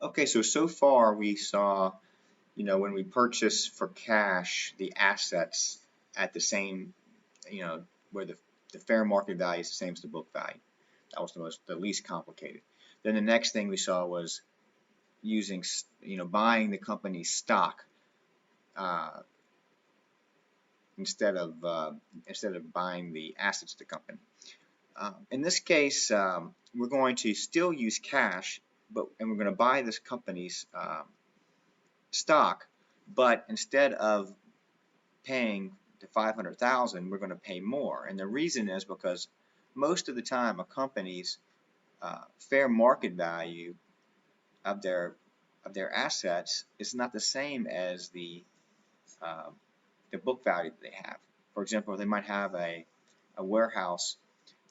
Okay, so far we saw, when we purchase for cash the assets at the same, where the fair market value is the same as the book value. That was the least complicated. Then the next thing we saw was using, buying the company's stock uh, instead of buying the assets of the company. In this case, we're going to still use cash, and we're going to buy this company's stock, but instead of paying the 500,000, we're going to pay more. And the reason is because most of the time a company's fair market value of their assets is not the same as uh, the book value that they have. For example, they might have a warehouse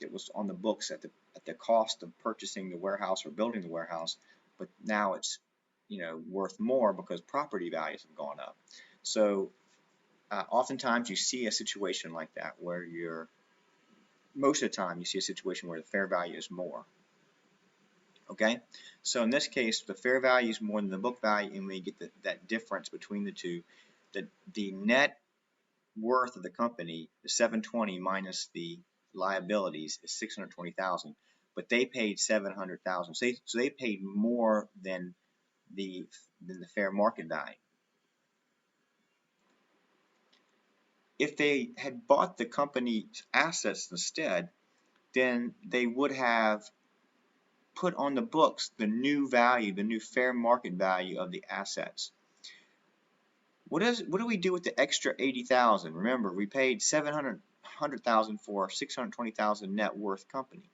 that was on the books at the cost of purchasing the warehouse or building the warehouse, but now it's worth more because property values have gone up. So oftentimes you see a situation like that where most of the time you see a situation where the fair value is more. Okay, so in this case the fair value is more than the book value, and we get that difference between the two. The net worth of the company, the 720 minus the liabilities, is 620,000, but they paid 700,000. So they paid more than the fair market value. If they had bought the company's assets instead, then they would have put on the books the new value, the new fair market value of the assets. What do we do with the extra 80,000? Remember, we paid 700,000 for a 620,000 net worth company.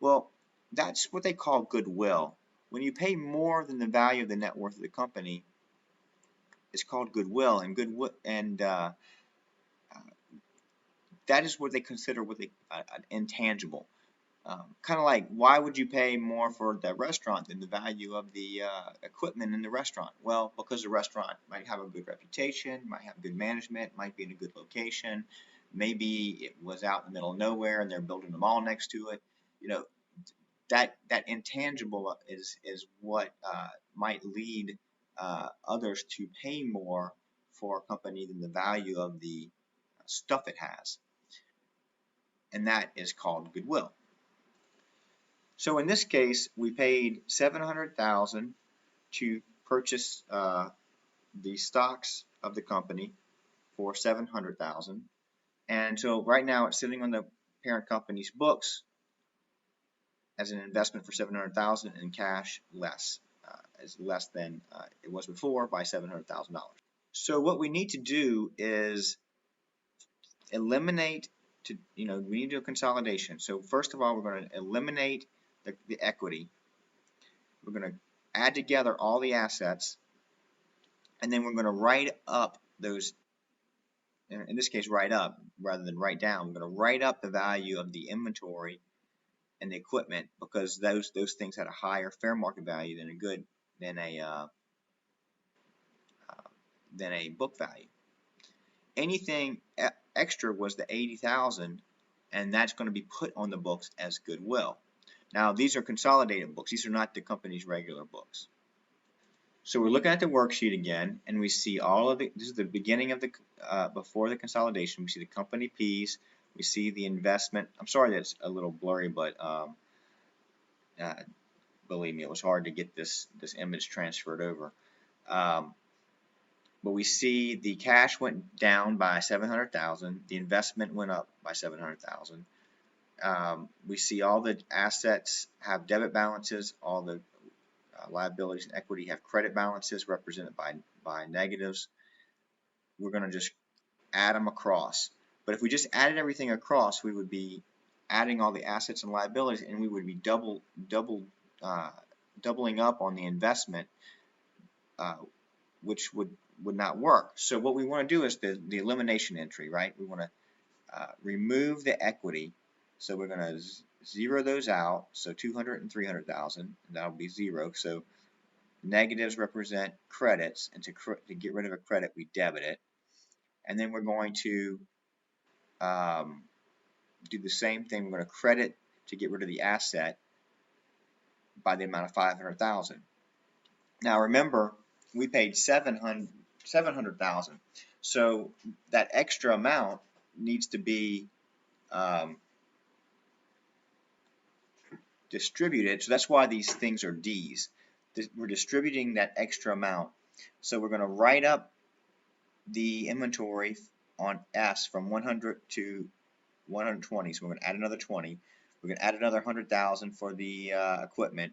Well, that's what they call goodwill. When you pay more than the value of the net worth of the company, it's called goodwill, and that is what they consider an intangible. Kind of like, why would you pay more for the restaurant than the value of the equipment in the restaurant? Well, because the restaurant might have a good reputation, might have good management, might be in a good location, maybe it was out in the middle of nowhere and they're building a mall next to it. That intangible is what might lead others to pay more for a company than the value of the stuff it has, and that is called goodwill. So in this case, we paid 700,000 to purchase the stocks of the company for 700,000, and so right now it's sitting on the parent company's books as an investment for 700,000, and cash is less than it was before by $700,000. So what we need to do is eliminate we need to do a consolidation. So first of all, we're going to eliminate the equity. We're going to add together all the assets, and then we're going to write up those, in this case write up rather than write down. We're going to write up the value of the inventory and the equipment, because those things had a higher fair market value than a book value. Anything extra was the 80,000, and that's going to be put on the books as goodwill. Now these are consolidated books. These are not the company's regular books. So we're looking at the worksheet again, and we see all of this is the beginning of the before the consolidation. We see the company P's. We see the investment. I'm sorry that's a little blurry, but believe me, it was hard to get this image transferred over. But we see the cash went down by 700,000. The investment went up by 700,000. We see all the assets have debit balances. All the liabilities and equity have credit balances represented by negatives. We're going to just add them across. But if we just added everything across, we would be adding all the assets and liabilities, and we would be doubling up on the investment, which would not work. So what we want to do is the elimination entry, right? We want to remove the equity. So we're going to zero those out. So 200 and 300,000, and that'll be zero. So negatives represent credits, and to get rid of a credit, we debit it. And then we're going to do the same thing. We're going to credit to get rid of the asset by the amount of 500,000. Now remember, we paid $700,000, so that extra amount needs to be distributed. So that's why these things are D's. We're distributing that extra amount. So we're going to write up the inventory on S from 100 to 120. So we're going to add another 20. We're going to add another 100,000 for the equipment.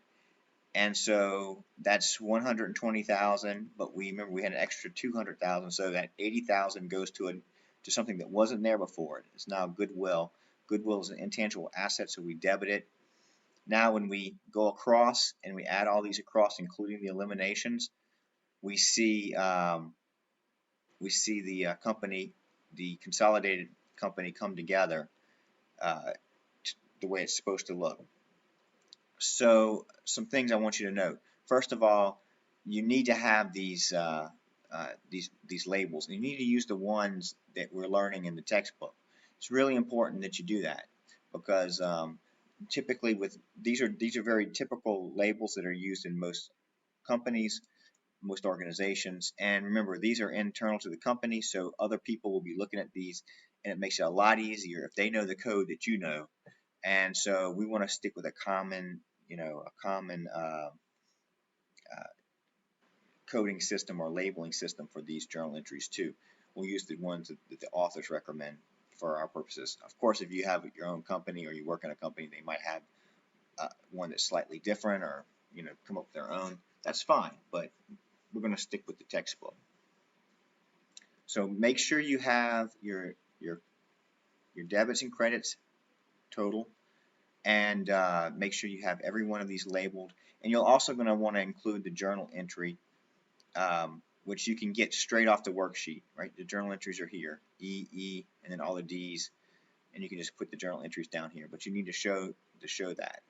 And so that's 120,000, but we remember we had an extra 200,000, so that 80,000 goes to something that wasn't there before. It's now goodwill. Goodwill is an intangible asset, so we debit it. Now when we go across and we add all these across, including the eliminations, we see the company, the consolidated company, come together the way it's supposed to look. So some things I want you to note. First of all, you need to have these labels. You need to use the ones that we're learning in the textbook. It's really important that you do that, because typically these are very typical labels that are used in most companies, most organizations. And remember, these are internal to the company, so other people will be looking at these, and it makes it a lot easier if they know the code that you know. And so we want to stick with a common coding system or labeling system for these journal entries too. We'll use the ones that the authors recommend for our purposes. Of course, if you have your own company or you work in a company, they might have one that's slightly different, or come up with their own. That's fine, but we're going to stick with the textbook. So make sure you have your debits and credits total, and make sure you have every one of these labeled. And you're also going to want to include the journal entry, which you can get straight off the worksheet, right? The journal entries are here, E, and then all the D's, and you can just put the journal entries down here. But you need to show that.